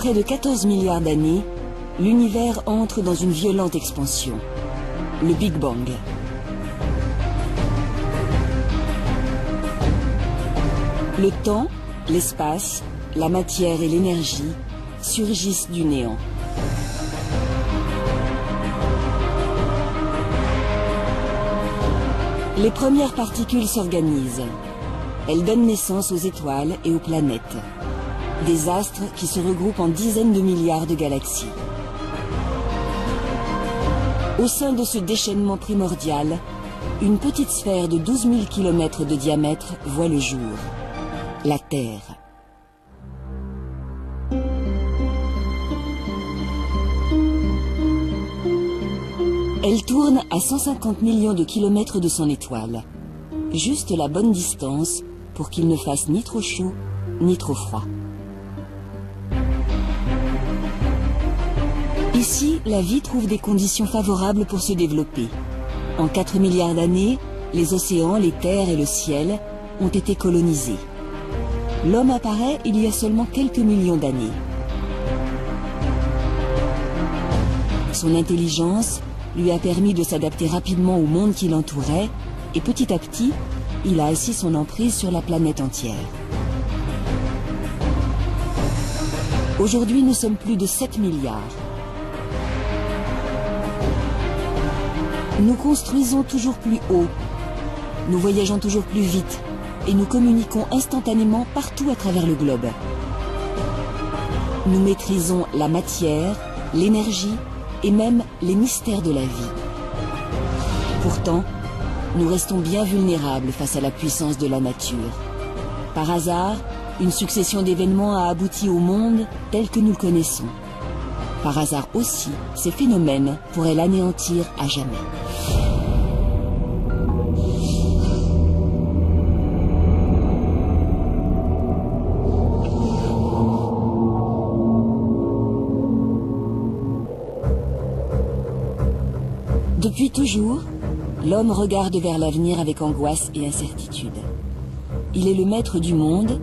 près de 14 milliards d'années, l'univers entre dans une violente expansion, le Big Bang. Le temps, l'espace, la matière et l'énergie surgissent du néant. Les premières particules s'organisent. Elles donnent naissance aux étoiles et aux planètes. Des astres qui se regroupent en dizaines de milliards de galaxies. Au sein de ce déchaînement primordial, une petite sphère de 12 000 km de diamètre voit le jour. La Terre. Elle tourne à 150 millions de kilomètres de son étoile. Juste la bonne distance pour qu'il ne fasse ni trop chaud, ni trop froid. Ici, la vie trouve des conditions favorables pour se développer. En 4 milliards d'années, les océans, les terres et le ciel ont été colonisés. L'homme apparaît il y a seulement quelques millions d'années. Son intelligence lui a permis de s'adapter rapidement au monde qui l'entourait et petit à petit, il a assis son emprise sur la planète entière. Aujourd'hui, nous sommes plus de 7 milliards. Nous construisons toujours plus haut, nous voyageons toujours plus vite et nous communiquons instantanément partout à travers le globe. Nous maîtrisons la matière, l'énergie et même les mystères de la vie. Pourtant, nous restons bien vulnérables face à la puissance de la nature. Par hasard, une succession d'événements a abouti au monde tel que nous le connaissons. Par hasard aussi, ces phénomènes pourraient l'anéantir à jamais. Depuis toujours, l'homme regarde vers l'avenir avec angoisse et incertitude. Il est le maître du monde,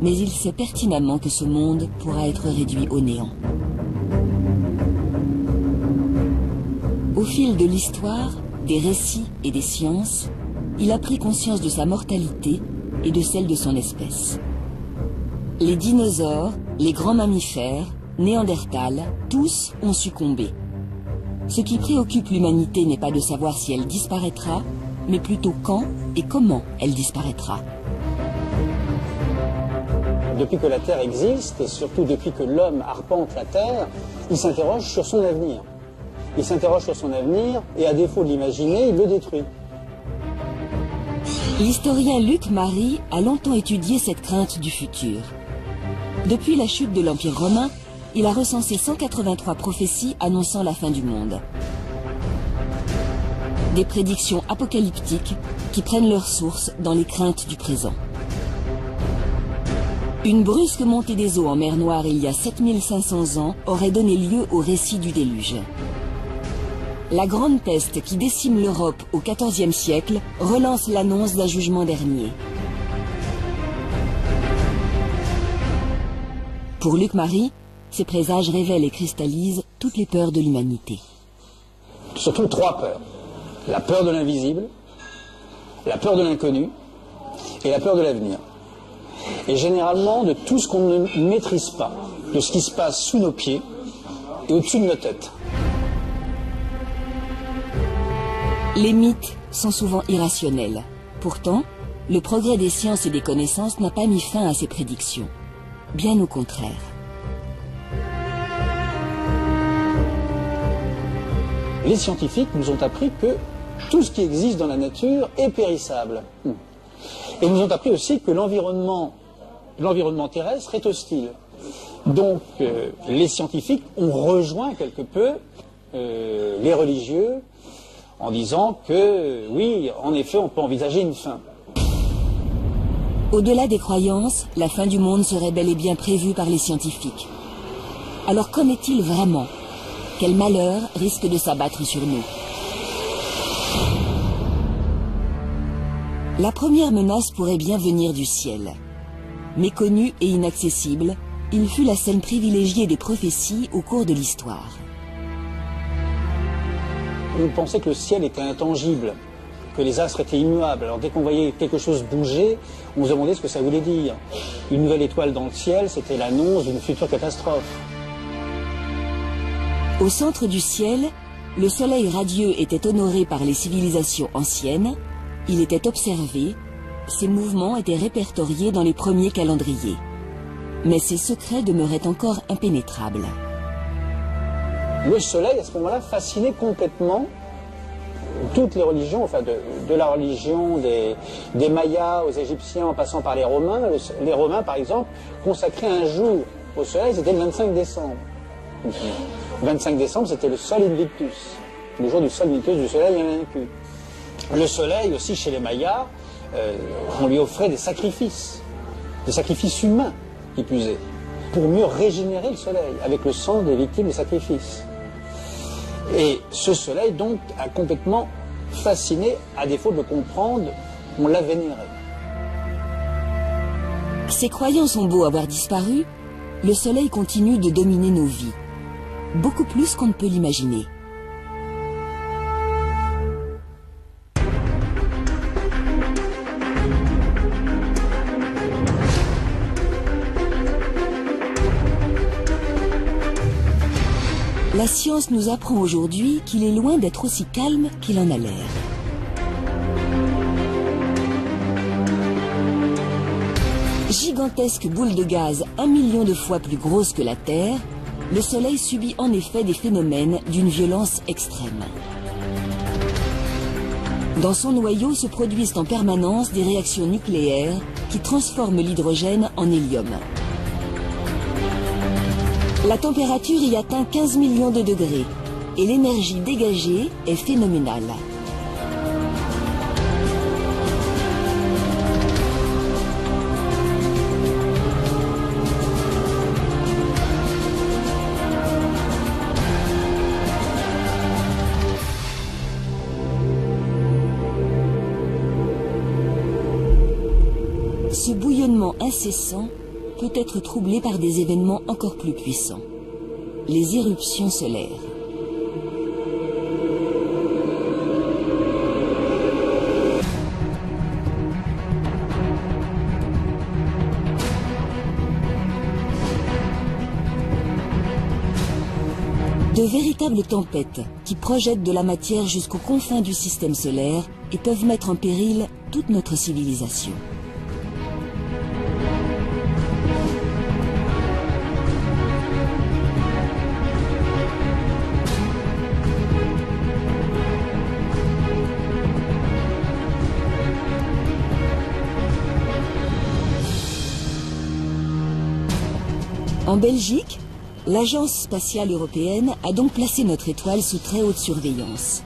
mais il sait pertinemment que ce monde pourra être réduit au néant. Au fil de l'histoire, des récits et des sciences, il a pris conscience de sa mortalité et de celle de son espèce. Les dinosaures, les grands mammifères, Néandertal, tous ont succombé. Ce qui préoccupe l'humanité n'est pas de savoir si elle disparaîtra, mais plutôt quand et comment elle disparaîtra. Depuis que la Terre existe, et surtout depuis que l'homme arpente la Terre, il s'interroge sur son avenir. Il s'interroge sur son avenir et à défaut de l'imaginer, il le détruit. L'historien Luc Mary a longtemps étudié cette crainte du futur. Depuis la chute de l'Empire romain, il a recensé 183 prophéties annonçant la fin du monde. Des prédictions apocalyptiques qui prennent leur source dans les craintes du présent. Une brusque montée des eaux en mer Noire il y a 7500 ans aurait donné lieu au récit du déluge. La grande peste qui décime l'Europe au XIVe siècle relance l'annonce d'un jugement dernier. Pour Luc Mary, ces présages révèlent et cristallisent toutes les peurs de l'humanité. Surtout 3 peurs. La peur de l'invisible, la peur de l'inconnu et la peur de l'avenir. Et généralement de tout ce qu'on ne maîtrise pas, de ce qui se passe sous nos pieds et au-dessus de nos têtes. Les mythes sont souvent irrationnels. Pourtant, le progrès des sciences et des connaissances n'a pas mis fin à ces prédictions. Bien au contraire. Les scientifiques nous ont appris que tout ce qui existe dans la nature est périssable. Et nous ont appris aussi que l'environnement terrestre est hostile. Donc les scientifiques ont rejoint quelque peu les religieux en disant que oui, en effet, on peut envisager une fin. Au-delà des croyances, la fin du monde serait bel et bien prévue par les scientifiques. Alors qu'en est-il vraiment ? Quel malheur risque de s'abattre sur nous? La première menace pourrait bien venir du ciel. Méconnue et inaccessible, il fut la scène privilégiée des prophéties au cours de l'histoire. On pensait que le ciel était intangible, que les astres étaient immuables. Alors dès qu'on voyait quelque chose bouger, on se demandait ce que ça voulait dire. Une nouvelle étoile dans le ciel, c'était l'annonce d'une future catastrophe. Au centre du ciel, le soleil radieux était honoré par les civilisations anciennes, il était observé, ses mouvements étaient répertoriés dans les premiers calendriers. Mais ses secrets demeuraient encore impénétrables. Le soleil, à ce moment-là, fascinait complètement toutes les religions, enfin de la religion des Mayas aux Égyptiens en passant par les Romains. Les Romains, par exemple, consacraient un jour au soleil, c'était le 25 décembre. Le 25 décembre, c'était le Sol Invictus, le jour du Sol Invictus, du soleil invaincu. Le soleil aussi, chez les Mayas, on lui offrait des sacrifices humains, qui plus est, pour mieux régénérer le soleil, avec le sang des victimes des sacrifices. Et ce soleil, donc, a complètement fasciné, à défaut de le comprendre, on l'a vénéré. Ces croyances ont beau avoir disparu, le soleil continue de dominer nos vies, beaucoup plus qu'on ne peut l'imaginer. La science nous apprend aujourd'hui qu'il est loin d'être aussi calme qu'il en a l'air. Gigantesque boule de gaz 1 million de fois plus grosse que la Terre, le Soleil subit en effet des phénomènes d'une violence extrême. Dans son noyau se produisent en permanence des réactions nucléaires qui transforment l'hydrogène en hélium. La température y atteint 15 millions de degrés et l'énergie dégagée est phénoménale. Ce bouillonnement incessant peut être troublé par des événements encore plus puissants, les éruptions solaires. De véritables tempêtes qui projettent de la matière jusqu'aux confins du système solaire et peuvent mettre en péril toute notre civilisation. En Belgique, l'Agence spatiale européenne a donc placé notre étoile sous très haute surveillance.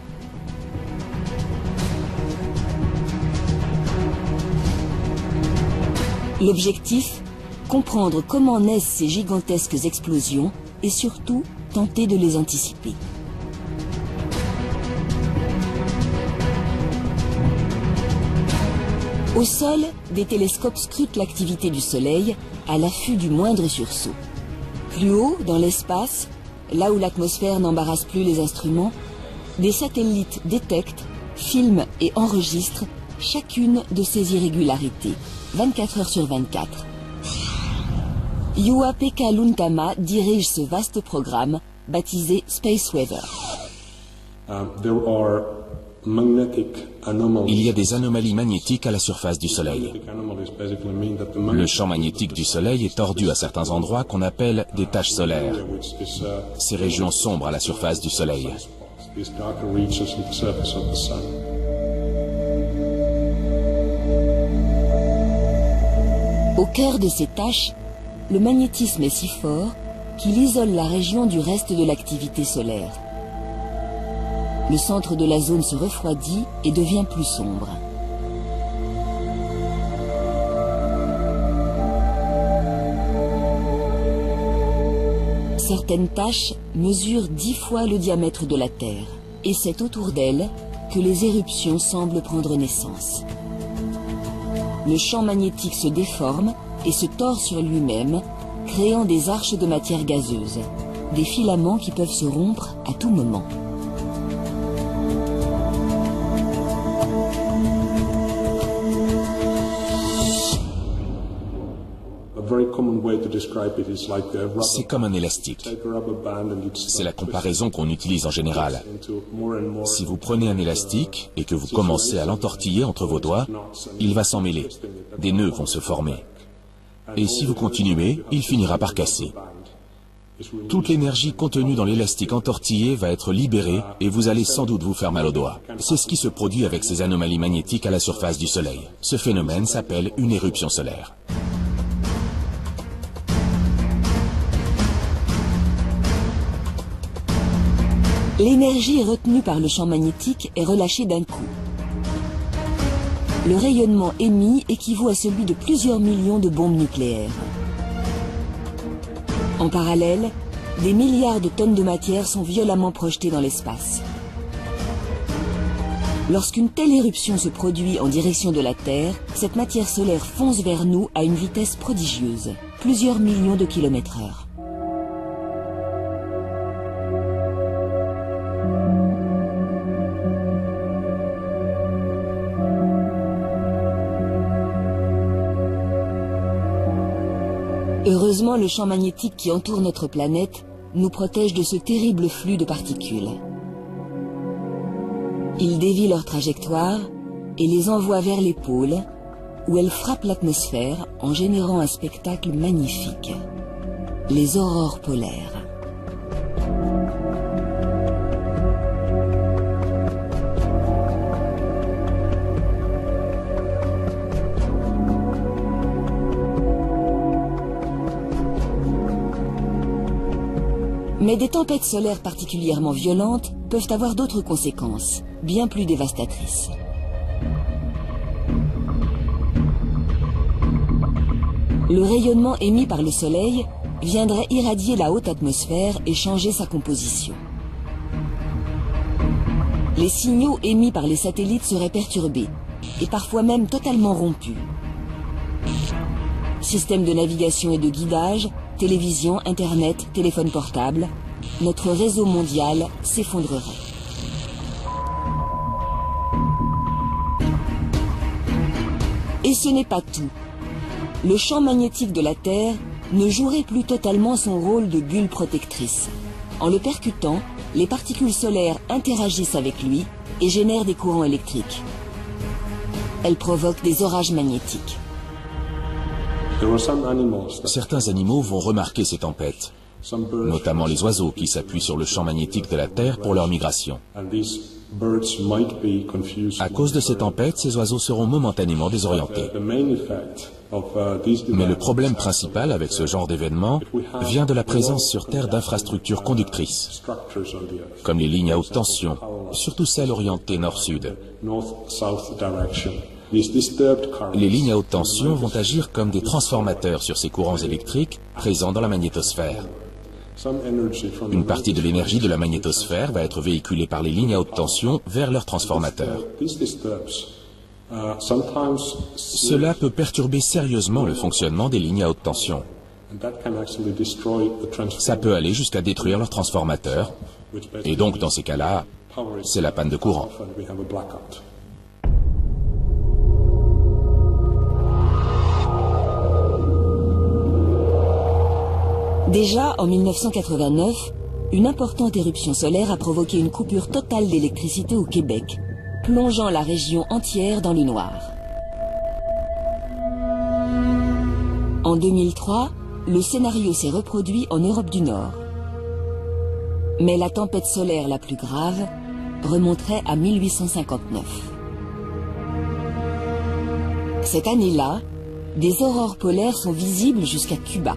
L'objectif, comprendre comment naissent ces gigantesques explosions et surtout tenter de les anticiper. Au sol, des télescopes scrutent l'activité du Soleil à l'affût du moindre sursaut. Plus haut, dans l'espace, là où l'atmosphère n'embarrasse plus les instruments, des satellites détectent, filment et enregistrent chacune de ces irrégularités, 24 heures sur 24. Juha-Pekka Luntama dirige ce vaste programme baptisé Space Weather. Il y a des anomalies magnétiques à la surface du Soleil. Le champ magnétique du Soleil est tordu à certains endroits qu'on appelle des taches solaires. Ces régions sombres à la surface du Soleil. Au cœur de ces taches, le magnétisme est si fort qu'il isole la région du reste de l'activité solaire. Le centre de la zone se refroidit et devient plus sombre. Certaines taches mesurent 10 fois le diamètre de la Terre, et c'est autour d'elles que les éruptions semblent prendre naissance. Le champ magnétique se déforme et se tord sur lui-même, créant des arches de matière gazeuse, des filaments qui peuvent se rompre à tout moment. C'est comme un élastique. C'est la comparaison qu'on utilise en général. Si vous prenez un élastique et que vous commencez à l'entortiller entre vos doigts, il va s'en mêler. Des nœuds vont se former. Et si vous continuez, il finira par casser. Toute l'énergie contenue dans l'élastique entortillé va être libérée et vous allez sans doute vous faire mal aux doigts. C'est ce qui se produit avec ces anomalies magnétiques à la surface du Soleil. Ce phénomène s'appelle une éruption solaire. L'énergie retenue par le champ magnétique est relâchée d'un coup. Le rayonnement émis équivaut à celui de plusieurs millions de bombes nucléaires. En parallèle, des milliards de tonnes de matière sont violemment projetées dans l'espace. Lorsqu'une telle éruption se produit en direction de la Terre, cette matière solaire fonce vers nous à une vitesse prodigieuse, plusieurs millions de kilomètres/heure. Heureusement, le champ magnétique qui entoure notre planète nous protège de ce terrible flux de particules. Il dévie leur trajectoire et les envoie vers les pôles, où elles frappent l'atmosphère en générant un spectacle magnifique, les aurores polaires. Mais des tempêtes solaires particulièrement violentes peuvent avoir d'autres conséquences, bien plus dévastatrices. Le rayonnement émis par le Soleil viendrait irradier la haute atmosphère et changer sa composition. Les signaux émis par les satellites seraient perturbés et parfois même totalement rompus. Système de navigation et de guidage, télévision, Internet, téléphone portable, notre réseau mondial s'effondrerait. Et ce n'est pas tout. Le champ magnétique de la Terre ne jouerait plus totalement son rôle de bulle protectrice. En le percutant, les particules solaires interagissent avec lui et génèrent des courants électriques. Elles provoquent des orages magnétiques. Certains animaux vont remarquer ces tempêtes, notamment les oiseaux qui s'appuient sur le champ magnétique de la Terre pour leur migration. À cause de ces tempêtes, ces oiseaux seront momentanément désorientés. Mais le problème principal avec ce genre d'événement vient de la présence sur Terre d'infrastructures conductrices, comme les lignes à haute tension, surtout celles orientées nord-sud. Les lignes à haute tension vont agir comme des transformateurs sur ces courants électriques présents dans la magnétosphère. Une partie de l'énergie de la magnétosphère va être véhiculée par les lignes à haute tension vers leurs transformateurs. Cela peut perturber sérieusement le fonctionnement des lignes à haute tension. Ça peut aller jusqu'à détruire leurs transformateurs, et donc dans ces cas-là, c'est la panne de courant. Déjà, en 1989, une importante éruption solaire a provoqué une coupure totale d'électricité au Québec, plongeant la région entière dans le noir. En 2003, le scénario s'est reproduit en Europe du Nord. Mais la tempête solaire la plus grave remonterait à 1859. Cette année-là, des aurores polaires sont visibles jusqu'à Cuba.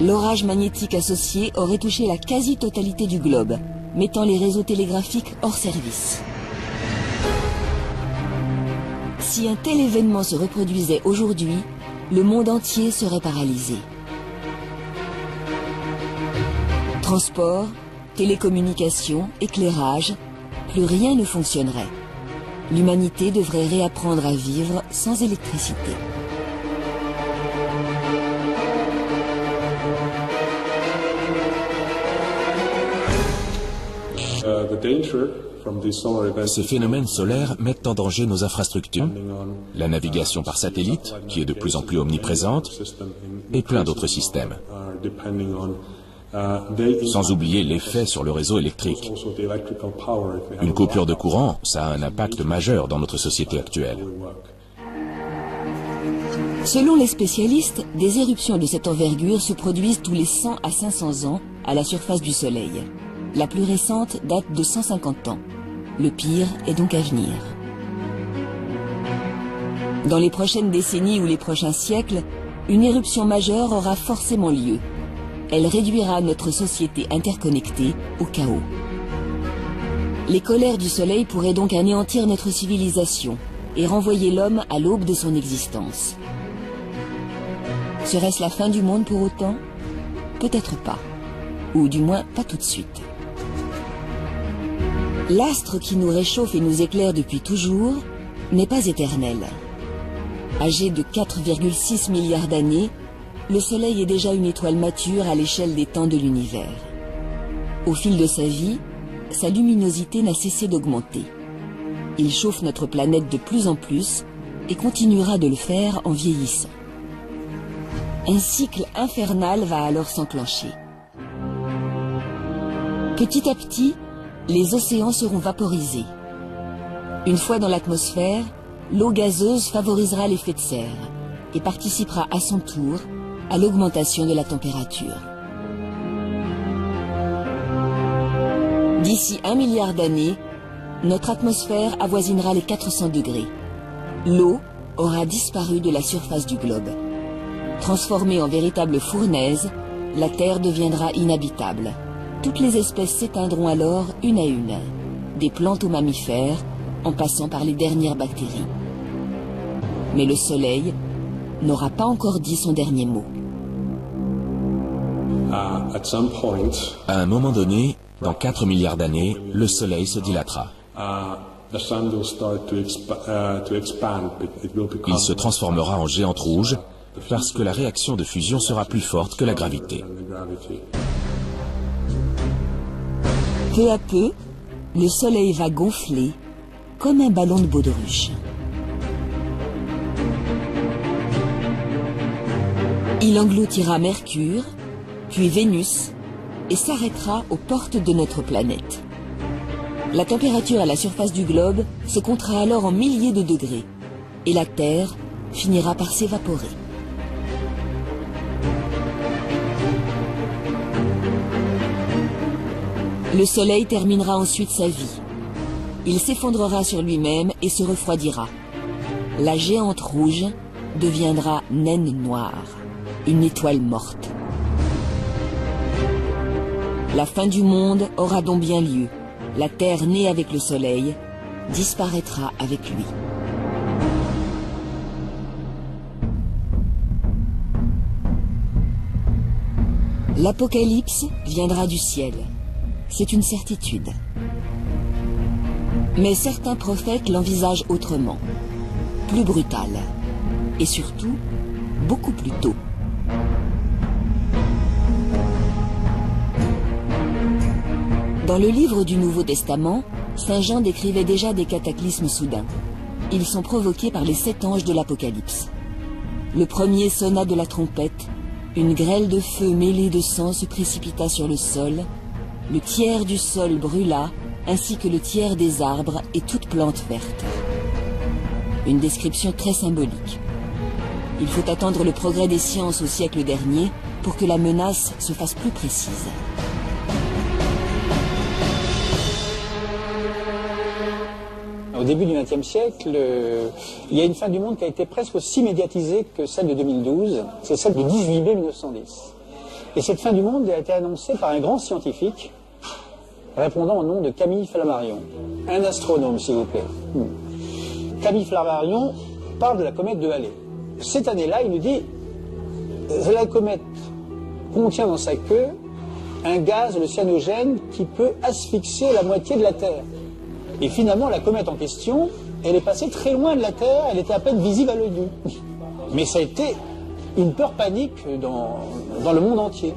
L'orage magnétique associé aurait touché la quasi-totalité du globe, mettant les réseaux télégraphiques hors service. Si un tel événement se reproduisait aujourd'hui, le monde entier serait paralysé. Transport, télécommunications, éclairage, plus rien ne fonctionnerait. L'humanité devrait réapprendre à vivre sans électricité. Ces phénomènes solaires mettent en danger nos infrastructures, la navigation par satellite, qui est de plus en plus omniprésente, et plein d'autres systèmes. Sans oublier l'effet sur le réseau électrique. Une coupure de courant, ça a un impact majeur dans notre société actuelle. Selon les spécialistes, des éruptions de cette envergure se produisent tous les 100 à 500 ans à la surface du Soleil. La plus récente date de 150 ans. Le pire est donc à venir. Dans les prochaines décennies ou les prochains siècles, une éruption majeure aura forcément lieu. Elle réduira notre société interconnectée au chaos. Les colères du Soleil pourraient donc anéantir notre civilisation et renvoyer l'homme à l'aube de son existence. Serait-ce la fin du monde pour autant? Peut-être pas. Ou du moins pas tout de suite. L'astre qui nous réchauffe et nous éclaire depuis toujours n'est pas éternel. Âgé de 4,6 milliards d'années, le Soleil est déjà une étoile mature à l'échelle des temps de l'univers. Au fil de sa vie, sa luminosité n'a cessé d'augmenter. Il chauffe notre planète de plus en plus et continuera de le faire en vieillissant. Un cycle infernal va alors s'enclencher. Petit à petit, les océans seront vaporisés. Une fois dans l'atmosphère, l'eau gazeuse favorisera l'effet de serre et participera à son tour à l'augmentation de la température. D'ici 1 milliard d'années, notre atmosphère avoisinera les 400 degrés. L'eau aura disparu de la surface du globe. Transformée en véritable fournaise, la Terre deviendra inhabitable. Toutes les espèces s'éteindront alors une à une, des plantes aux mammifères, en passant par les dernières bactéries. Mais le Soleil n'aura pas encore dit son dernier mot. À un moment donné, dans 4 milliards d'années, le Soleil se dilatera. Il se transformera en géante rouge parce que la réaction de fusion sera plus forte que la gravité. Peu à peu, le Soleil va gonfler comme un ballon de baudruche. Il engloutira Mercure, puis Vénus, et s'arrêtera aux portes de notre planète. La température à la surface du globe se comptera alors en milliers de degrés, et la Terre finira par s'évaporer. Le Soleil terminera ensuite sa vie. Il s'effondrera sur lui-même et se refroidira. La géante rouge deviendra naine noire, une étoile morte. La fin du monde aura donc bien lieu. La Terre née avec le Soleil disparaîtra avec lui. L'apocalypse viendra du ciel. C'est une certitude. Mais certains prophètes l'envisagent autrement, plus brutal, et surtout beaucoup plus tôt. Dans le livre du Nouveau Testament, Saint Jean décrivait déjà des cataclysmes soudains. Ils sont provoqués par les 7 anges de l'Apocalypse. Le premier sonna de la trompette, une grêle de feu mêlée de sang se précipita sur le sol, le tiers du sol brûla, ainsi que le tiers des arbres et toute plante verte. Une description très symbolique. Il faut attendre le progrès des sciences au siècle dernier pour que la menace se fasse plus précise. Au début du XXe siècle, il y a une fin du monde qui a été presque aussi médiatisée que celle de 2012, c'est celle du 18 mai 1910. Et cette fin du monde a été annoncée par un grand scientifique répondant au nom de Camille Flammarion. Un astronome, s'il vous plaît. Camille Flammarion parle de la comète de Halley. Cette année-là, il nous dit la comète contient dans sa queue un gaz, le cyanogène, qui peut asphyxier la moitié de la Terre. Et finalement, la comète en question, elle est passée très loin de la Terre, elle était à peine visible à l'œil nu. Mais ça a été une peur panique dans le monde entier.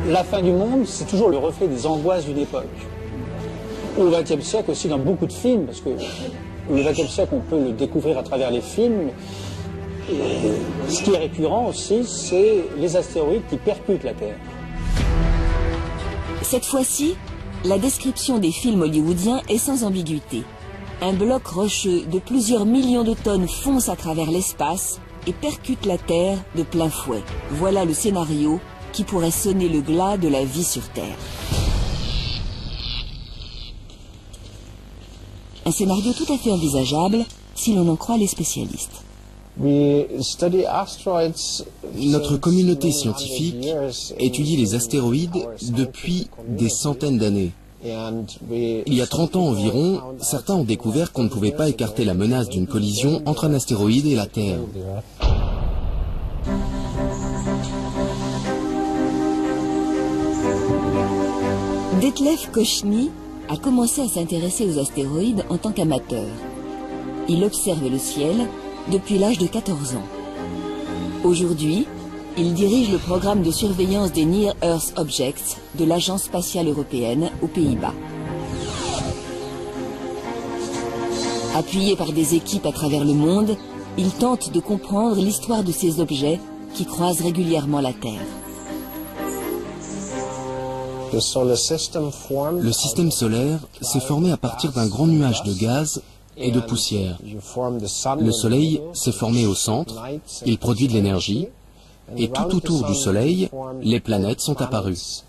La fin du monde, c'est toujours le reflet des angoisses d'une époque. Au XXe siècle aussi, dans beaucoup de films, parce que le XXe siècle, on peut le découvrir à travers les films. Et ce qui est récurrent aussi, c'est les astéroïdes qui percutent la Terre. Cette fois-ci, la description des films hollywoodiens est sans ambiguïté. Un bloc rocheux de plusieurs millions de tonnes fonce à travers l'espace et percute la Terre de plein fouet. Voilà le scénario qui pourrait sonner le glas de la vie sur Terre. Un scénario tout à fait envisageable si l'on en croit les spécialistes. Notre communauté scientifique étudie les astéroïdes depuis des centaines d'années. Il y a 30 ans environ, certains ont découvert qu'on ne pouvait pas écarter la menace d'une collision entre un astéroïde et la Terre. Detlef Kochny a commencé à s'intéresser aux astéroïdes en tant qu'amateur. Il observe le ciel depuis l'âge de 14 ans. Aujourd'hui, il dirige le programme de surveillance des Near Earth Objects de l'Agence spatiale européenne aux Pays-Bas. Appuyé par des équipes à travers le monde, il tente de comprendre l'histoire de ces objets qui croisent régulièrement la Terre. Le système solaire s'est formé à partir d'un grand nuage de gaz et de poussière. Le Soleil s'est formé au centre, il produit de l'énergie, et tout autour du Soleil, les planètes sont apparues.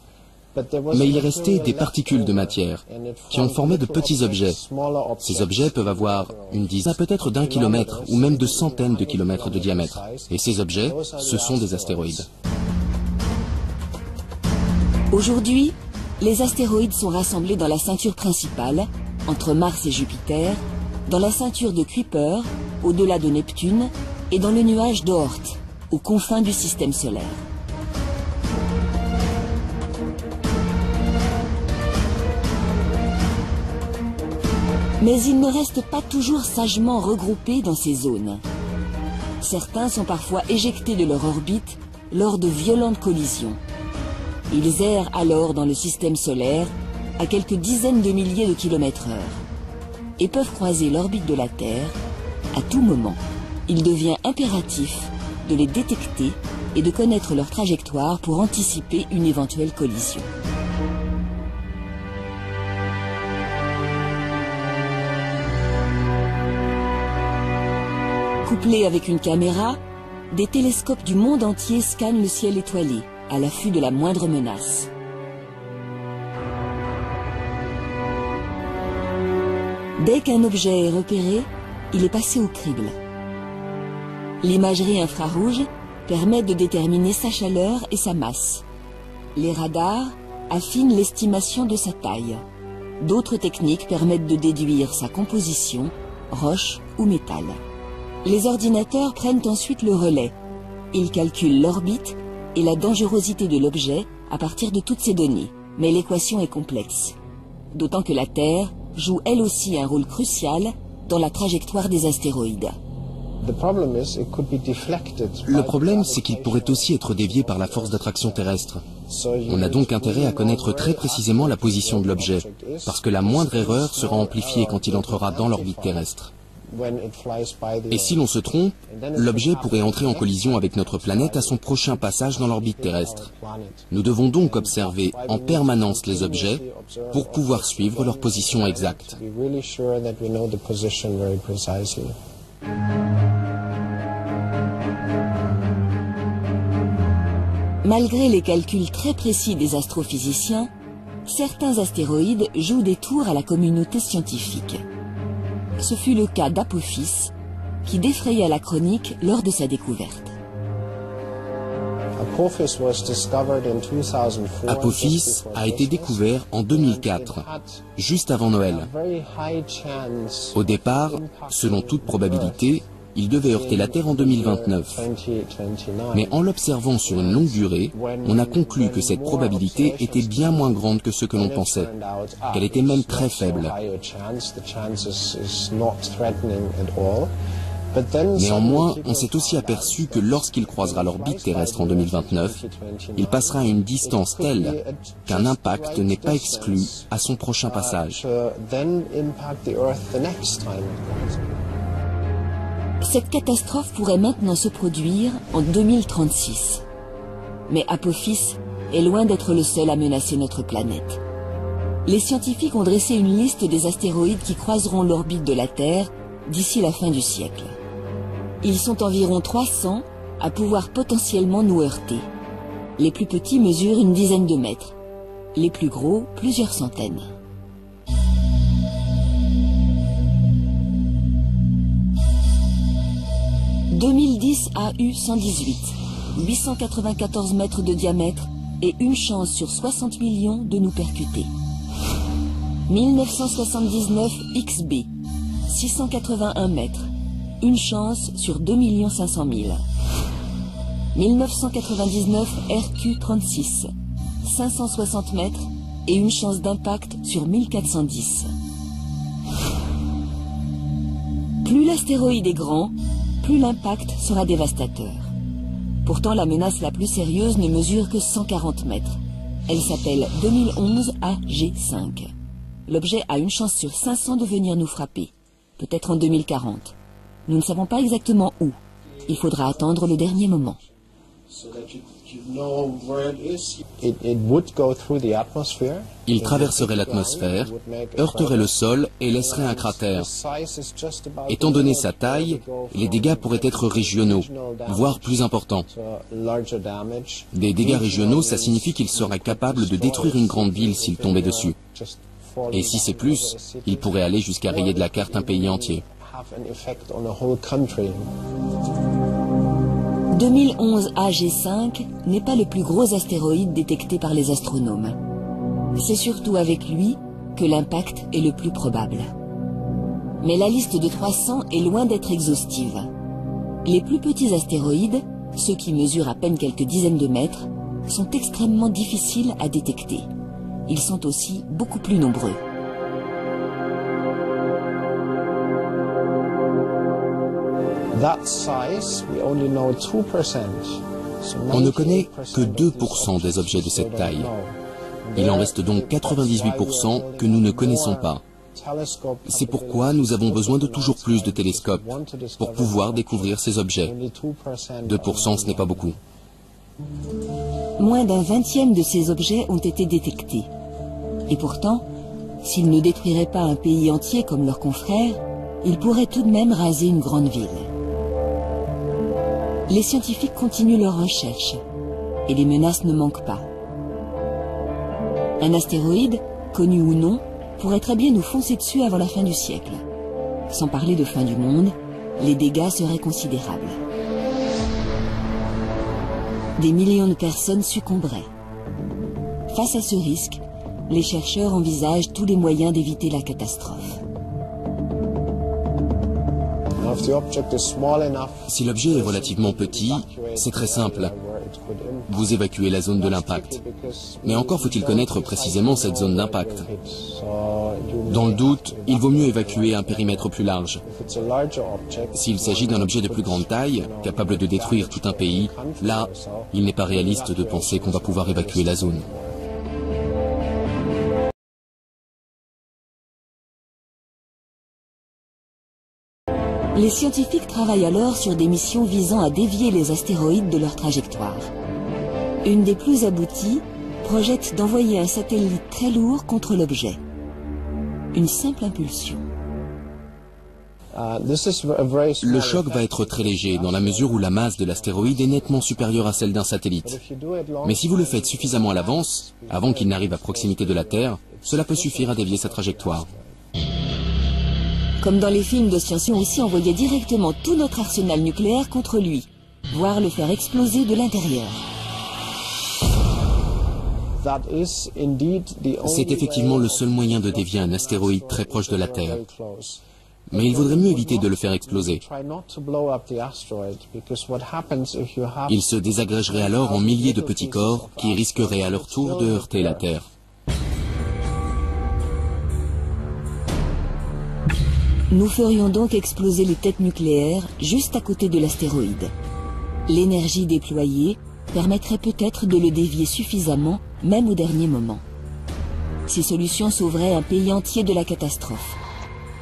Mais il est resté des particules de matière, qui ont formé de petits objets. Ces objets peuvent avoir une dizaine, peut-être d'1 kilomètre, ou même de centaines de kilomètres de diamètre. Et ces objets, ce sont des astéroïdes. Aujourd'hui, les astéroïdes sont rassemblés dans la ceinture principale, entre Mars et Jupiter, dans la ceinture de Kuiper, au-delà de Neptune, et dans le nuage d'Oort, aux confins du système solaire. Mais ils ne restent pas toujours sagement regroupés dans ces zones. Certains sont parfois éjectés de leur orbite lors de violentes collisions. Ils errent alors dans le système solaire à quelques dizaines de milliers de kilomètres/heure et peuvent croiser l'orbite de la Terre à tout moment. Il devient impératif de les détecter et de connaître leur trajectoire pour anticiper une éventuelle collision. Couplés avec une caméra, des télescopes du monde entier scannent le ciel étoilé, à l'affût de la moindre menace. Dès qu'un objet est repéré, il est passé au crible. L'imagerie infrarouge permet de déterminer sa chaleur et sa masse. Les radars affinent l'estimation de sa taille. D'autres techniques permettent de déduire sa composition, roche ou métal. Les ordinateurs prennent ensuite le relais. Ils calculent l'orbite et la dangerosité de l'objet à partir de toutes ces données. Mais l'équation est complexe. D'autant que la Terre joue elle aussi un rôle crucial dans la trajectoire des astéroïdes. Le problème, c'est qu'il pourrait aussi être dévié par la force d'attraction terrestre. On a donc intérêt à connaître très précisément la position de l'objet, parce que la moindre erreur sera amplifiée quand il entrera dans l'orbite terrestre. Et si l'on se trompe, l'objet pourrait entrer en collision avec notre planète à son prochain passage dans l'orbite terrestre. Nous devons donc observer en permanence les objets pour pouvoir suivre leur position exacte. Malgré les calculs très précis des astrophysiciens, certains astéroïdes jouent des tours à la communauté scientifique. Ce fut le cas d'Apophis, qui défraya la chronique lors de sa découverte. Apophis a été découvert en 2004, juste avant Noël. Au départ, selon toute probabilité, il devait heurter la Terre en 2029. Mais en l'observant sur une longue durée, on a conclu que cette probabilité était bien moins grande que ce que l'on pensait, qu'elle était même très faible. Néanmoins, on s'est aussi aperçu que lorsqu'il croisera l'orbite terrestre en 2029, il passera à une distance telle qu'un impact n'est pas exclu à son prochain passage. Cette catastrophe pourrait maintenant se produire en 2036. Mais Apophis est loin d'être le seul à menacer notre planète. Les scientifiques ont dressé une liste des astéroïdes qui croiseront l'orbite de la Terre d'ici la fin du siècle. Ils sont environ 300 à pouvoir potentiellement nous heurter. Les plus petits mesurent une dizaine de mètres, les plus gros plusieurs centaines. « 2010 AU 118, 894 mètres de diamètre et une chance sur 60 millions de nous percuter. 1979 XB, 681 mètres, une chance sur 2 500 000. 1999 RQ36, 560 mètres et une chance d'impact sur 1410. Plus l'astéroïde est grand, plus l'impact sera dévastateur. Pourtant, la menace la plus sérieuse ne mesure que 140 mètres. Elle s'appelle 2011 AG5. L'objet a une chance sur 500 de venir nous frapper, peut-être en 2040. Nous ne savons pas exactement où. Il faudra attendre le dernier moment. Il traverserait l'atmosphère, heurterait le sol et laisserait un cratère. Étant donné sa taille, les dégâts pourraient être régionaux, voire plus importants. Des dégâts régionaux, ça signifie qu'il serait capable de détruire une grande ville s'il tombait dessus. Et si c'est plus, il pourrait aller jusqu'à rayer de la carte un pays entier. 2011 AG5 n'est pas le plus gros astéroïde détecté par les astronomes. C'est surtout avec lui que l'impact est le plus probable. Mais la liste de 300 est loin d'être exhaustive. Les plus petits astéroïdes, ceux qui mesurent à peine quelques dizaines de mètres, sont extrêmement difficiles à détecter. Ils sont aussi beaucoup plus nombreux. On ne connaît que 2% des objets de cette taille. Il en reste donc 98% que nous ne connaissons pas. C'est pourquoi nous avons besoin de toujours plus de télescopes pour pouvoir découvrir ces objets. 2%, ce n'est pas beaucoup. Moins d'un 20e de ces objets ont été détectés. Et pourtant, s'ils ne détruiraient pas un pays entier comme leurs confrères, ils pourraient tout de même raser une grande ville. Les scientifiques continuent leurs recherches et les menaces ne manquent pas. Un astéroïde, connu ou non, pourrait très bien nous foncer dessus avant la fin du siècle. Sans parler de fin du monde, les dégâts seraient considérables. Des millions de personnes succomberaient. Face à ce risque, les chercheurs envisagent tous les moyens d'éviter la catastrophe. Si l'objet est relativement petit, c'est très simple. Vous évacuez la zone de l'impact. Mais encore faut-il connaître précisément cette zone d'impact. Dans le doute, il vaut mieux évacuer un périmètre plus large. S'il s'agit d'un objet de plus grande taille, capable de détruire tout un pays, là, il n'est pas réaliste de penser qu'on va pouvoir évacuer la zone. Les scientifiques travaillent alors sur des missions visant à dévier les astéroïdes de leur trajectoire. Une des plus abouties projette d'envoyer un satellite très lourd contre l'objet. Une simple impulsion. Le choc va être très léger dans la mesure où la masse de l'astéroïde est nettement supérieure à celle d'un satellite. Mais si vous le faites suffisamment à l'avance, avant qu'il n'arrive à proximité de la Terre, cela peut suffire à dévier sa trajectoire. Comme dans les films de science-fiction, aussi envoyer directement tout notre arsenal nucléaire contre lui, voire le faire exploser de l'intérieur. C'est effectivement le seul moyen de dévier un astéroïde très proche de la Terre. Mais il vaudrait mieux éviter de le faire exploser. Il se désagrégerait alors en milliers de petits corps qui risqueraient à leur tour de heurter la Terre. Nous ferions donc exploser les têtes nucléaires juste à côté de l'astéroïde. L'énergie déployée permettrait peut-être de le dévier suffisamment, même au dernier moment. Ces solutions sauveraient un pays entier de la catastrophe,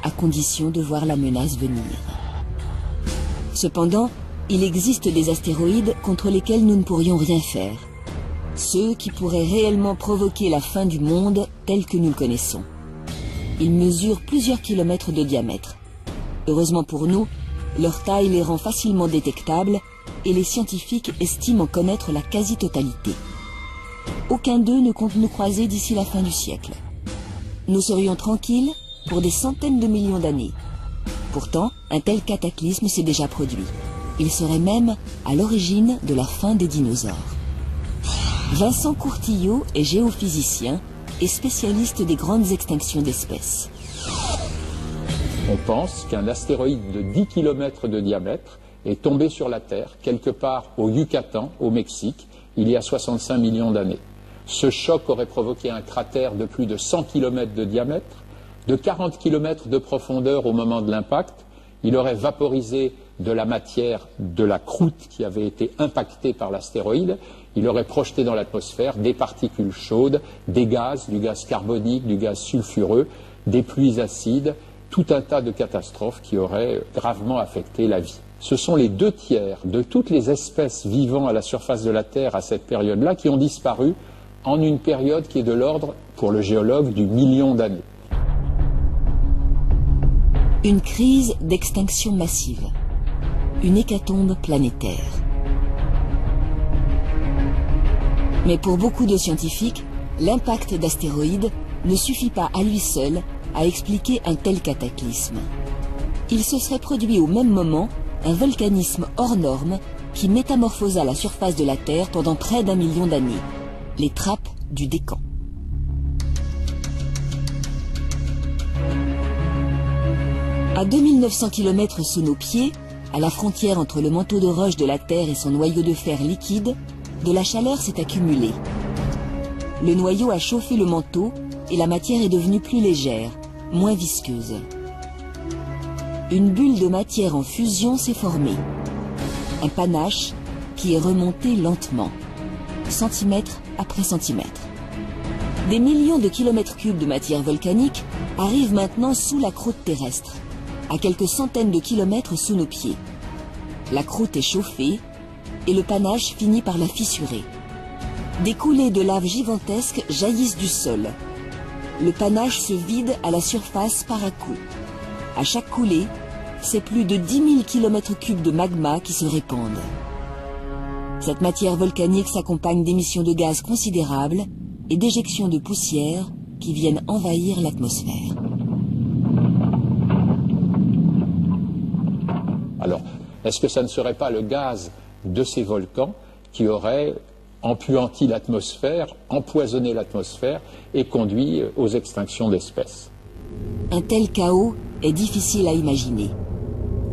à condition de voir la menace venir. Cependant, il existe des astéroïdes contre lesquels nous ne pourrions rien faire. Ceux qui pourraient réellement provoquer la fin du monde tel que nous le connaissons. Ils mesurent plusieurs kilomètres de diamètre. Heureusement pour nous, leur taille les rend facilement détectables et les scientifiques estiment en connaître la quasi-totalité. Aucun d'eux ne compte nous croiser d'ici la fin du siècle. Nous serions tranquilles pour des centaines de millions d'années. Pourtant, un tel cataclysme s'est déjà produit. Il serait même à l'origine de la fin des dinosaures. Vincent Courtillot est géophysicien et spécialiste des grandes extinctions d'espèces. On pense qu'un astéroïde de 10 km de diamètre est tombé sur la Terre, quelque part au Yucatan, au Mexique, il y a 65 millions d'années. Ce choc aurait provoqué un cratère de plus de 100 km de diamètre, de 40 km de profondeur au moment de l'impact. Il aurait vaporisé de la matière de la croûte qui avait été impactée par l'astéroïde. Il aurait projeté dans l'atmosphère des particules chaudes, des gaz, du gaz carbonique, du gaz sulfureux, des pluies acides, tout un tas de catastrophes qui auraient gravement affecté la vie. Ce sont les 2/3 de toutes les espèces vivant à la surface de la Terre à cette période-là qui ont disparu en une période qui est de l'ordre, pour le géologue, du million d'années. Une crise d'extinction massive. Une hécatombe planétaire. Mais pour beaucoup de scientifiques, l'impact d'astéroïdes ne suffit pas à lui seul à expliquer un tel cataclysme. Il se serait produit au même moment un volcanisme hors norme qui métamorphosa la surface de la Terre pendant près d'1 million d'années, les trappes du Décan. À 2900 km sous nos pieds, à la frontière entre le manteau de roche de la Terre et son noyau de fer liquide, de la chaleur s'est accumulée. Le noyau a chauffé le manteau et la matière est devenue plus légère, moins visqueuse. Une bulle de matière en fusion s'est formée. Un panache qui est remonté lentement, centimètre après centimètre. Des millions de kilomètres cubes de matière volcanique arrivent maintenant sous la croûte terrestre, à quelques centaines de kilomètres sous nos pieds. La croûte est chauffée et le panache finit par la fissurer. Des coulées de lave gigantesques jaillissent du sol. Le panache se vide à la surface par à coup. À chaque coulée, c'est plus de 10 000 km3 de magma qui se répandent. Cette matière volcanique s'accompagne d'émissions de gaz considérables et d'éjections de poussière qui viennent envahir l'atmosphère. Alors, est-ce que ça ne serait pas le gaz de ces volcans qui aurait empuanti l'atmosphère, empoisonné l'atmosphère et conduit aux extinctions d'espèces? Un tel chaos est difficile à imaginer.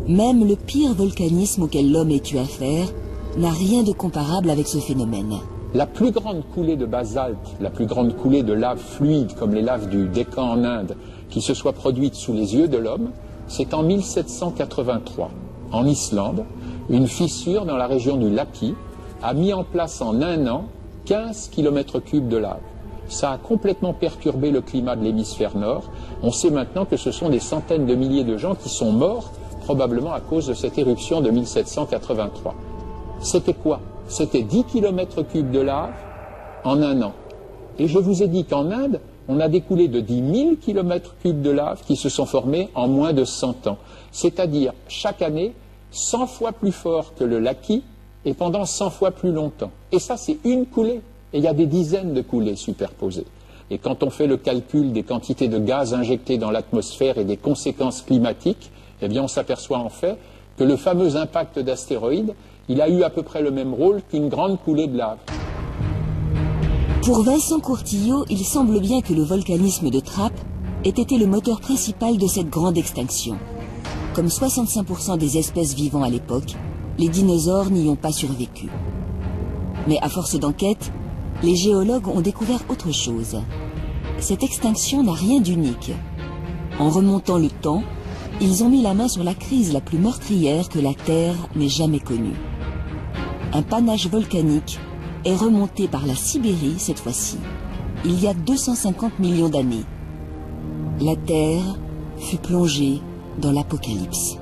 Même le pire volcanisme auquel l'homme ait eu affaire n'a rien de comparable avec ce phénomène. La plus grande coulée de basalte, la plus grande coulée de lave fluide, comme les laves du Décan en Inde, qui se soit produite sous les yeux de l'homme, c'est en 1783. En Islande, une fissure dans la région du Laki a mis en place en un an 15 km3 de lave. Ça a complètement perturbé le climat de l'hémisphère nord. On sait maintenant que ce sont des centaines de milliers de gens qui sont morts, probablement à cause de cette éruption de 1783. C'était quoi? C'était 10 km3 de lave en un an. Et je vous ai dit qu'en Inde, on a des coulées de 10 000 km3 de lave qui se sont formées en moins de 100 ans. C'est-à-dire, chaque année, 100 fois plus fort que le Laki et pendant 100 fois plus longtemps. Et ça, c'est une coulée. Et il y a des dizaines de coulées superposées. Et quand on fait le calcul des quantités de gaz injectés dans l'atmosphère et des conséquences climatiques, eh bien, on s'aperçoit en fait que le fameux impact d'astéroïdes, il a eu à peu près le même rôle qu'une grande coulée de lave. Pour Vincent Courtillot, il semble bien que le volcanisme de Trappes ait été le moteur principal de cette grande extinction. Comme 65% des espèces vivant à l'époque, les dinosaures n'y ont pas survécu. Mais à force d'enquête, les géologues ont découvert autre chose. Cette extinction n'a rien d'unique. En remontant le temps, ils ont mis la main sur la crise la plus meurtrière que la Terre n'ait jamais connue. Un panache volcanique est remonté par la Sibérie cette fois-ci, il y a 250 millions d'années. La Terre fut plongée dans l'apocalypse.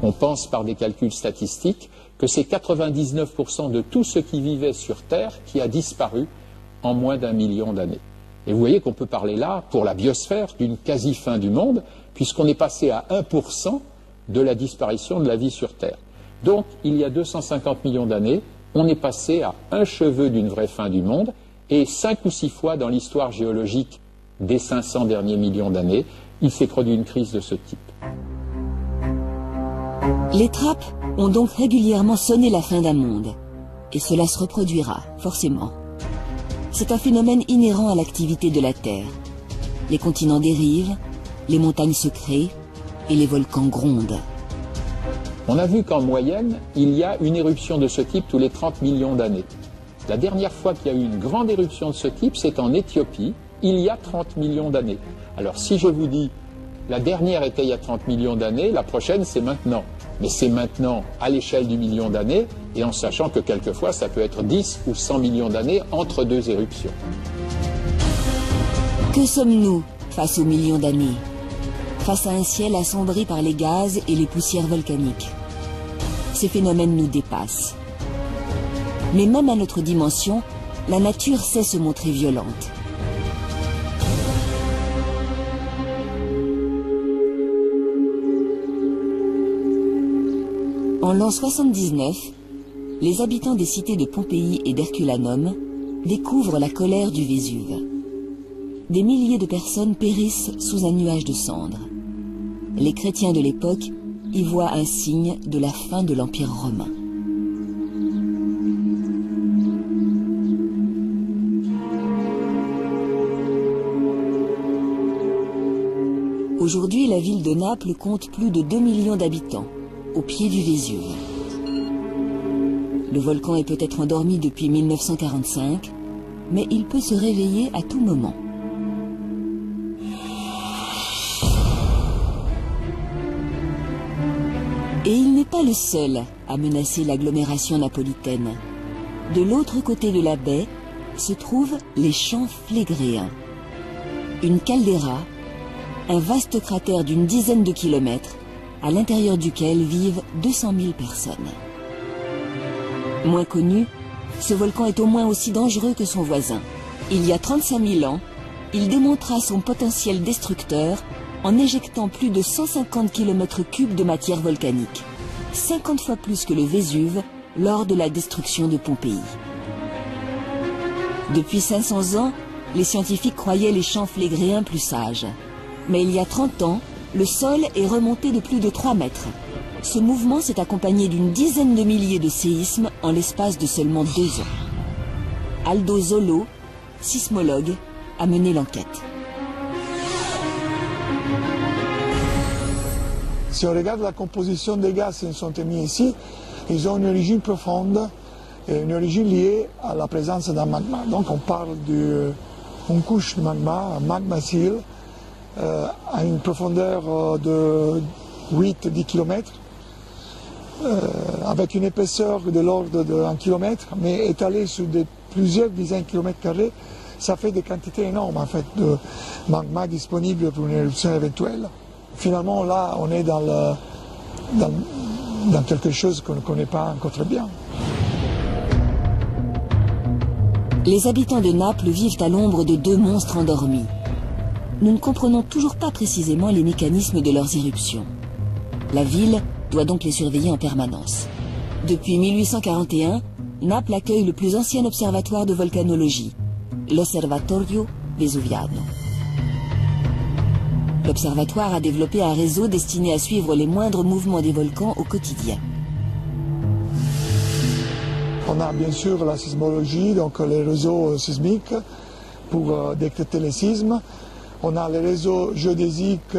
On pense par des calculs statistiques que c'est 99% de tout ce qui vivait sur Terre qui a disparu en moins d'1 million d'années. Et vous voyez qu'on peut parler là, pour la biosphère, d'une quasi-fin du monde, puisqu'on est passé à 1% de la disparition de la vie sur Terre. Donc, il y a 250 millions d'années, on est passé à un cheveu d'une vraie fin du monde, et 5 ou 6 fois dans l'histoire géologique des 500 derniers millions d'années, il s'est produit une crise de ce type. Les trappes ont donc régulièrement sonné la fin d'un monde. Et cela se reproduira, forcément. C'est un phénomène inhérent à l'activité de la Terre. Les continents dérivent, les montagnes se créent et les volcans grondent. On a vu qu'en moyenne, il y a une éruption de ce type tous les 30 millions d'années. La dernière fois qu'il y a eu une grande éruption de ce type, c'est en Éthiopie, il y a 30 millions d'années. Alors si je vous dis, la dernière était il y a 30 millions d'années, la prochaine c'est maintenant. Mais c'est maintenant à l'échelle du million d'années, et en sachant que quelquefois ça peut être 10 ou 100 millions d'années entre deux éruptions. Que sommes-nous face aux millions d'années? Face à un ciel assombri par les gaz et les poussières volcaniques. Ces phénomènes nous dépassent. Mais même à notre dimension, la nature sait se montrer violente. En l'an 79, les habitants des cités de Pompéi et d'Herculanum découvrent la colère du Vésuve. Des milliers de personnes périssent sous un nuage de cendres. Les chrétiens de l'époque y voient un signe de la fin de l'Empire romain. Aujourd'hui, la ville de Naples compte plus de 2 millions d'habitants, au pied du Vésuve. Le volcan est peut-être endormi depuis 1945, mais il peut se réveiller à tout moment. Et il n'est pas le seul à menacer l'agglomération napolitaine. De l'autre côté de la baie se trouvent les champs Phlegréens. Une caldeira, un vaste cratère d'une dizaine de kilomètres, à l'intérieur duquel vivent 200 000 personnes. Moins connu, ce volcan est au moins aussi dangereux que son voisin. Il y a 35 000 ans, il démontra son potentiel destructeur en éjectant plus de 150 km3 de matière volcanique, 50 fois plus que le Vésuve lors de la destruction de Pompéi. Depuis 500 ans, les scientifiques croyaient les champs Phlegréens plus sages. Mais il y a 30 ans, le sol est remonté de plus de 3 mètres. Ce mouvement s'est accompagné d'une dizaine de milliers de séismes en l'espace de seulement 2 ans. Aldo Zollo, sismologue, a mené l'enquête. Si on regarde la composition des gaz qui sont émis ici, ils ont une origine profonde et une origine liée à la présence d'un magma. Donc on parle d'une couche de magma, un magma seal, à une profondeur de 8-10 km, avec une épaisseur de l'ordre de 1 km, mais étalée sur plusieurs dizaines de kilomètres carrés, ça fait des quantités énormes en fait, de magma disponibles pour une éruption éventuelle. Finalement, là, on est dans quelque chose qu'on ne connaît pas encore très bien. Les habitants de Naples vivent à l'ombre de 2 monstres endormis. Nous ne comprenons toujours pas précisément les mécanismes de leurs éruptions. La ville doit donc les surveiller en permanence. Depuis 1841, Naples accueille le plus ancien observatoire de volcanologie, l'Osservatorio Vesuviano. L'observatoire a développé un réseau destiné à suivre les moindres mouvements des volcans au quotidien. On a bien sûr la sismologie, donc les réseaux sismiques pour détecter les sismes. On a les réseaux géodésiques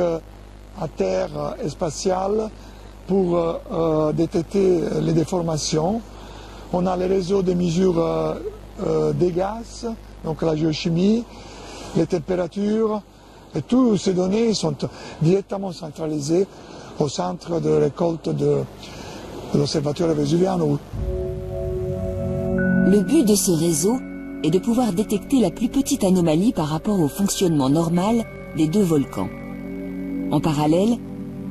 à terre et spatial pour détecter les déformations. On a les réseaux de mesure des gaz, donc la géochimie. les températures, et toutes ces données sont directement centralisées au centre de récolte de l'Observatoire Vésuvien. Le but de ce réseau est de pouvoir détecter la plus petite anomalie par rapport au fonctionnement normal des deux volcans. En parallèle,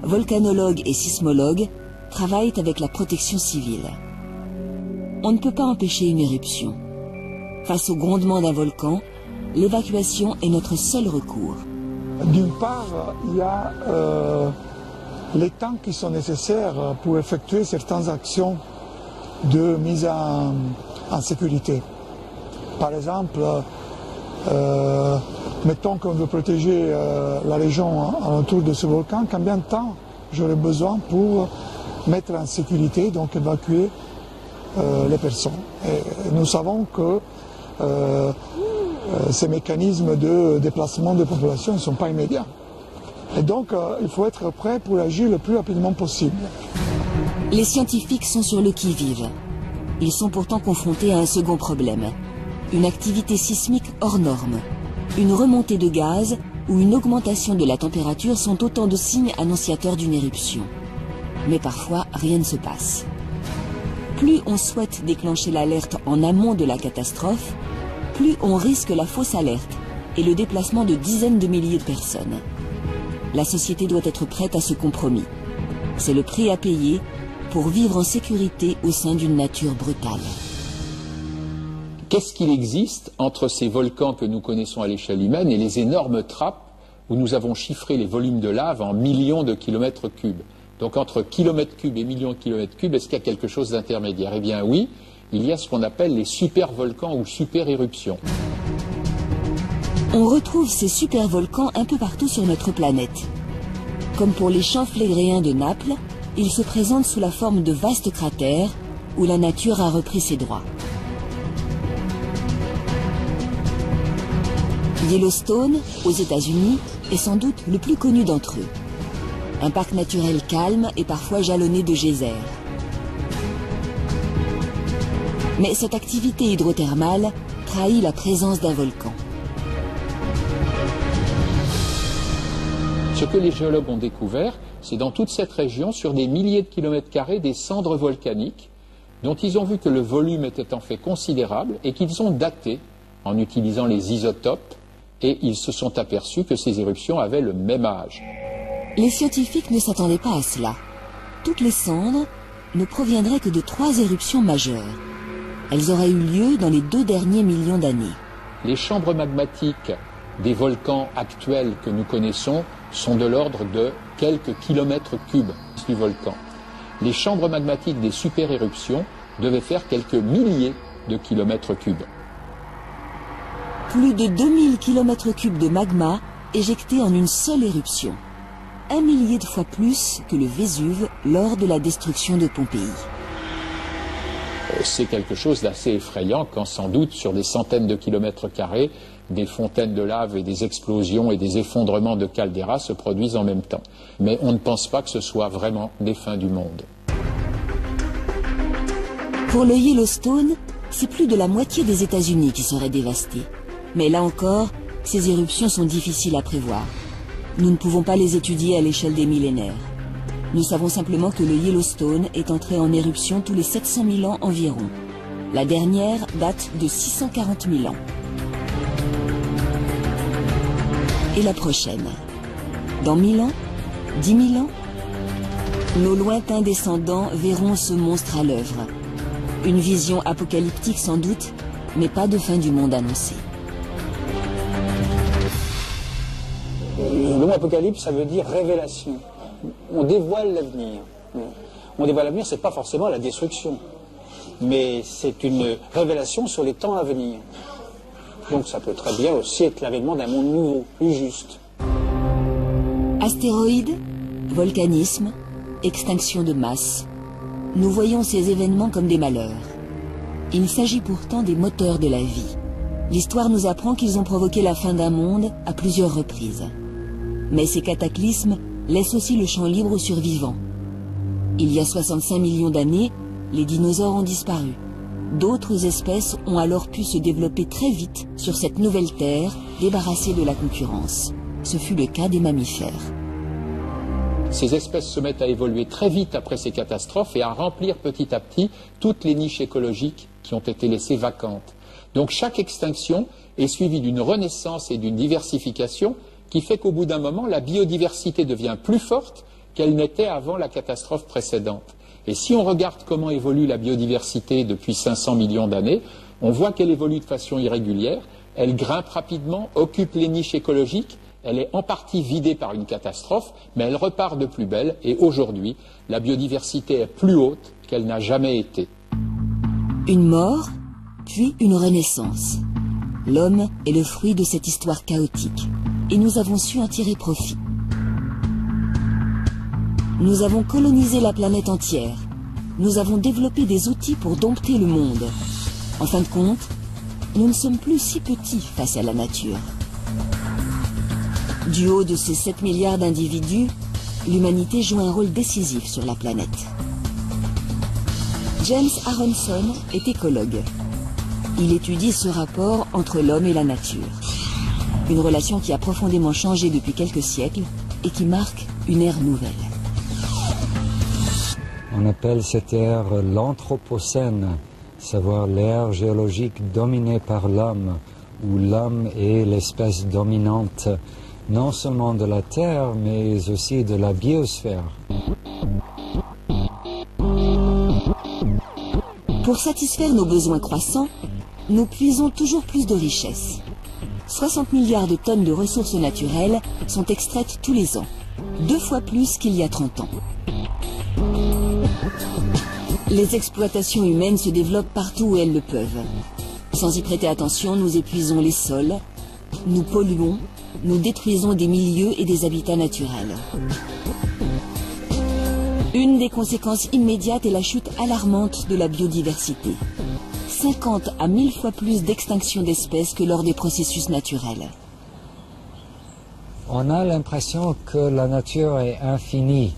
volcanologues et sismologues travaillent avec la protection civile. On ne peut pas empêcher une éruption. Face au grondement d'un volcan, l'évacuation est notre seul recours. D'une part, il y a les temps qui sont nécessaires pour effectuer certaines actions de mise en sécurité. Par exemple, mettons qu'on veut protéger la région autour de ce volcan, combien de temps j'aurais besoin pour mettre en sécurité, donc évacuer les personnes. Et nous savons que ces mécanismes de déplacement des populations ne sont pas immédiats. Et donc, il faut être prêt pour agir le plus rapidement possible. Les scientifiques sont sur le qui-vive. Ils sont pourtant confrontés à un second problème. Une activité sismique hors norme, une remontée de gaz ou une augmentation de la température sont autant de signes annonciateurs d'une éruption. Mais parfois, rien ne se passe. Plus on souhaite déclencher l'alerte en amont de la catastrophe, plus on risque la fausse alerte et le déplacement de dizaines de milliers de personnes. La société doit être prête à ce compromis. C'est le prix à payer pour vivre en sécurité au sein d'une nature brutale. Qu'est-ce qu'il existe entre ces volcans que nous connaissons à l'échelle humaine et les énormes trappes où nous avons chiffré les volumes de lave en millions de kilomètres cubes? Donc entre kilomètres cubes et millions de kilomètres cubes, est-ce qu'il y a quelque chose d'intermédiaire? Eh bien oui, il y a ce qu'on appelle les super-volcans ou super-éruptions. On retrouve ces super-volcans un peu partout sur notre planète. Comme pour les champs flégréens de Naples, ils se présentent sous la forme de vastes cratères où la nature a repris ses droits. Yellowstone, aux États-Unis, est sans doute le plus connu d'entre eux. Un parc naturel calme et parfois jalonné de geysers. Mais cette activité hydrothermale trahit la présence d'un volcan. Ce que les géologues ont découvert, c'est dans toute cette région, sur des milliers de kilomètres carrés, des cendres volcaniques dont ils ont vu que le volume était en fait considérable et qu'ils ont daté en utilisant les isotopes, et ils se sont aperçus que ces éruptions avaient le même âge. Les scientifiques ne s'attendaient pas à cela. Toutes les cendres ne proviendraient que de 3 éruptions majeures. Elles auraient eu lieu dans les 2 derniers millions d'années. Les chambres magmatiques des volcans actuels que nous connaissons sont de l'ordre de quelques kilomètres cubes du volcan. Les chambres magmatiques des super-éruptions devaient faire quelques milliers de kilomètres cubes. Plus de 2000 km3 de magma éjectés en une seule éruption. 1 millier de fois plus que le Vésuve lors de la destruction de Pompéi. C'est quelque chose d'assez effrayant quand sans doute sur des centaines de kilomètres carrés, des fontaines de lave et des explosions et des effondrements de calderas se produisent en même temps. Mais on ne pense pas que ce soit vraiment des fins du monde. Pour le Yellowstone, c'est plus de la moitié des États-Unis qui seraient dévastés. Mais là encore, ces éruptions sont difficiles à prévoir. Nous ne pouvons pas les étudier à l'échelle des millénaires. Nous savons simplement que le Yellowstone est entré en éruption tous les 700 000 ans environ. La dernière date de 640 000 ans. Et la prochaine? Dans 1000 ans? 10 000 ans? Nos lointains descendants verront ce monstre à l'œuvre. Une vision apocalyptique sans doute, mais pas de fin du monde annoncée. Le mot apocalypse, ça veut dire révélation. On dévoile l'avenir. On dévoile l'avenir, c'est pas forcément la destruction, mais c'est une révélation sur les temps à venir. Donc ça peut très bien aussi être l'avènement d'un monde nouveau, plus juste. Astéroïdes, volcanisme, extinction de masse. Nous voyons ces événements comme des malheurs. Il s'agit pourtant des moteurs de la vie. L'histoire nous apprend qu'ils ont provoqué la fin d'un monde à plusieurs reprises. Mais ces cataclysmes laissent aussi le champ libre aux survivants. Il y a 65 millions d'années, les dinosaures ont disparu. d'autres espèces ont alors pu se développer très vite sur cette nouvelle terre, débarrassée de la concurrence. Ce fut le cas des mammifères. Ces espèces se mettent à évoluer très vite après ces catastrophes et à remplir petit à petit toutes les niches écologiques qui ont été laissées vacantes. Donc chaque extinction est suivie d'une renaissance et d'une diversification qui fait qu'au bout d'un moment, la biodiversité devient plus forte qu'elle n'était avant la catastrophe précédente. Et si on regarde comment évolue la biodiversité depuis 500 millions d'années, on voit qu'elle évolue de façon irrégulière, elle grimpe rapidement, occupe les niches écologiques, elle est en partie vidée par une catastrophe, mais elle repart de plus belle et aujourd'hui, la biodiversité est plus haute qu'elle n'a jamais été. Une mort, puis une renaissance. L'homme est le fruit de cette histoire chaotique et nous avons su en tirer profit. Nous avons colonisé la planète entière. Nous avons développé des outils pour dompter le monde. En fin de compte, nous ne sommes plus si petits face à la nature. Du haut de ces 7 milliards d'individus, l'humanité joue un rôle décisif sur la planète. James Aronson est écologue. Il étudie ce rapport entre l'homme et la nature. Une relation qui a profondément changé depuis quelques siècles et qui marque une ère nouvelle. On appelle cette ère l'Anthropocène, savoir l'ère géologique dominée par l'homme, où l'homme est l'espèce dominante, non seulement de la Terre, mais aussi de la biosphère. Pour satisfaire nos besoins croissants, nous puisons toujours plus de richesses. 60 milliards de tonnes de ressources naturelles sont extraites tous les ans, 2 fois plus qu'il y a 30 ans. Les exploitations humaines se développent partout où elles le peuvent. Sans y prêter attention, nous épuisons les sols, nous polluons, nous détruisons des milieux et des habitats naturels. Une des conséquences immédiates est la chute alarmante de la biodiversité. 50 à 1000 fois plus d'extinction d'espèces que lors des processus naturels. On a l'impression que la nature est infinie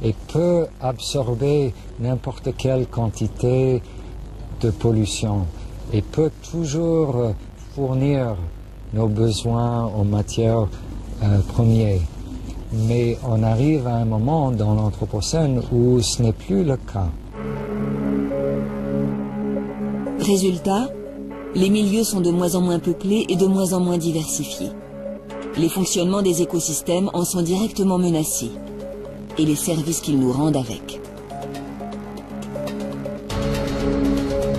et peut absorber n'importe quelle quantité de pollution et peut toujours fournir nos besoins en matières premières. Mais on arrive à un moment dans l'Anthropocène où ce n'est plus le cas. Résultat, les milieux sont de moins en moins peuplés et de moins en moins diversifiés. Les fonctionnements des écosystèmes en sont directement menacés, et les services qu'ils nous rendent avec.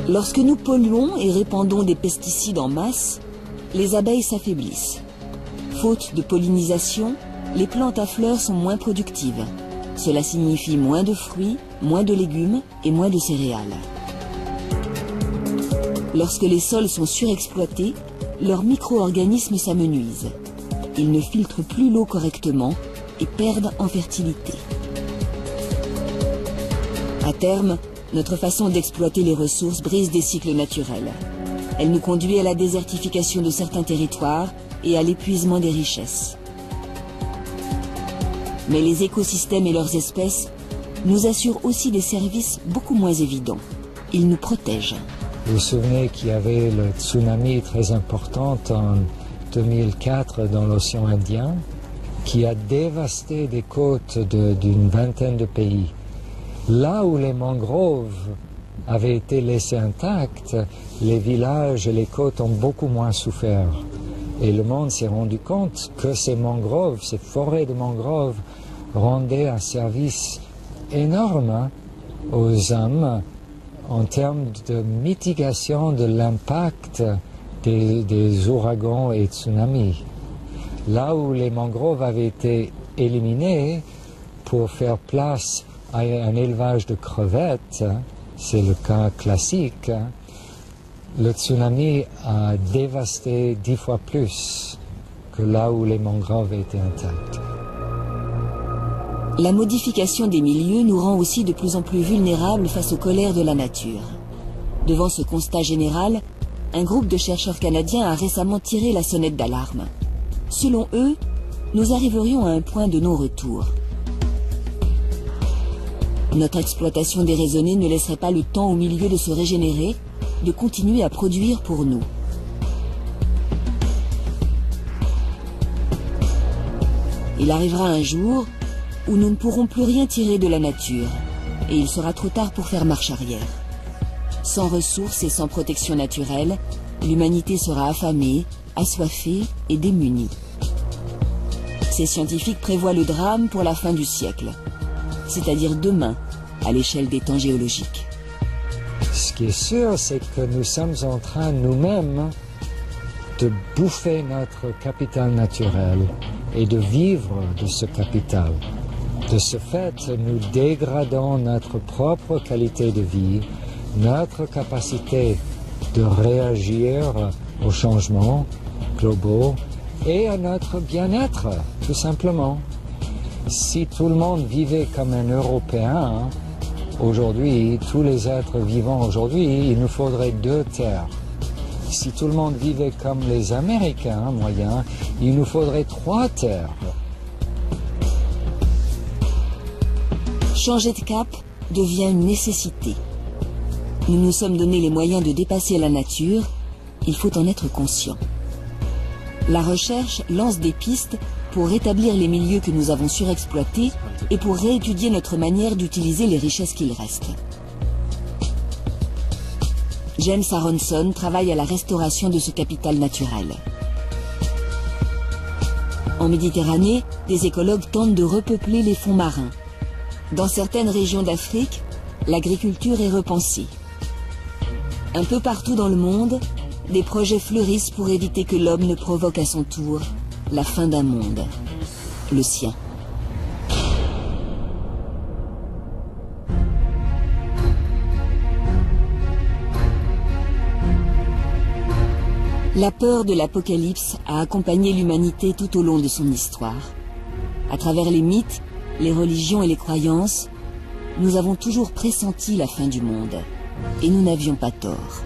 Lorsque nous polluons et répandons des pesticides en masse, les abeilles s'affaiblissent. Faute de pollinisation, les plantes à fleurs sont moins productives. Cela signifie moins de fruits, moins de légumes et moins de céréales. Lorsque les sols sont surexploités, leurs micro-organismes s'amenuisent. Ils ne filtrent plus l'eau correctement et perdent en fertilité. À terme, notre façon d'exploiter les ressources brise des cycles naturels. Elle nous conduit à la désertification de certains territoires et à l'épuisement des richesses. Mais les écosystèmes et leurs espèces nous assurent aussi des services beaucoup moins évidents. Ils nous protègent. Vous vous souvenez qu'il y avait le tsunami très important en 2004 dans l'océan Indien qui a dévasté des côtes d'une vingtaine de pays. Là où les mangroves avaient été laissées intactes, les villages et les côtes ont beaucoup moins souffert. Et le monde s'est rendu compte que ces mangroves, ces forêts de mangroves, rendaient un service énorme aux hommes en termes de mitigation de l'impact des ouragans et tsunamis. Là où les mangroves avaient été éliminées pour faire place à un élevage de crevettes, c'est le cas classique, le tsunami a dévasté 10 fois plus que là où les mangroves étaient intactes. La modification des milieux nous rend aussi de plus en plus vulnérables face aux colères de la nature. Devant ce constat général, un groupe de chercheurs canadiens a récemment tiré la sonnette d'alarme. Selon eux, nous arriverions à un point de non-retour. Notre exploitation déraisonnée ne laisserait pas le temps aux milieux de se régénérer de continuer à produire pour nous. Il arrivera un jour où nous ne pourrons plus rien tirer de la nature et il sera trop tard pour faire marche arrière. Sans ressources et sans protection naturelle, l'humanité sera affamée, assoiffée et démunie. Ces scientifiques prévoient le drame pour la fin du siècle, c'est-à-dire demain, à l'échelle des temps géologiques. Ce qui est sûr, c'est que nous sommes en train nous-mêmes de bouffer notre capital naturel et de vivre de ce capital. De ce fait, nous dégradons notre propre qualité de vie, notre capacité de réagir aux changements globaux et à notre bien-être, tout simplement. Si tout le monde vivait comme un Européen, aujourd'hui, tous les êtres vivants aujourd'hui, il nous faudrait 2 terres. Si tout le monde vivait comme les Américains moyens, il nous faudrait 3 terres. Changer de cap devient une nécessité. Nous nous sommes donné les moyens de dépasser la nature, il faut en être conscient. La recherche lance des pistes pour rétablir les milieux que nous avons surexploités et pour réétudier notre manière d'utiliser les richesses qu'il reste. James Aronson travaille à la restauration de ce capital naturel. En Méditerranée, des écologues tentent de repeupler les fonds marins. Dans certaines régions d'Afrique, l'agriculture est repensée. Un peu partout dans le monde, des projets fleurissent pour éviter que l'homme ne provoque à son tour la fin d'un monde, le sien. La peur de l'apocalypse a accompagné l'humanité tout au long de son histoire. À travers les mythes, les religions et les croyances, nous avons toujours pressenti la fin du monde. Et nous n'avions pas tort.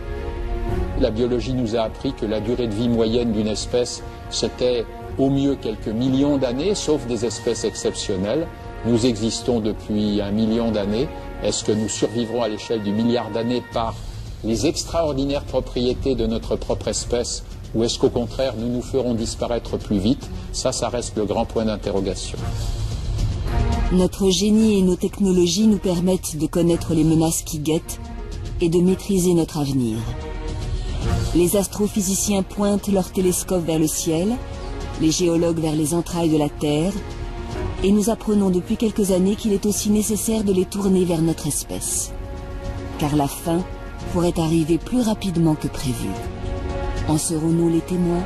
La biologie nous a appris que la durée de vie moyenne d'une espèce, c'était au mieux quelques millions d'années, sauf des espèces exceptionnelles. Nous existons depuis 1 million d'années. Est-ce que nous survivrons à l'échelle du milliard d'années par les extraordinaires propriétés de notre propre espèce, ou est-ce qu'au contraire, nous nous ferons disparaître plus vite? Ça reste le grand point d'interrogation. Notre génie et nos technologies nous permettent de connaître les menaces qui guettent et de maîtriser notre avenir. Les astrophysiciens pointent leurs télescopes vers le ciel, les géologues vers les entrailles de la Terre, et nous apprenons depuis quelques années qu'il est aussi nécessaire de les tourner vers notre espèce. Car la fin pourrait arriver plus rapidement que prévu. En serons-nous les témoins ?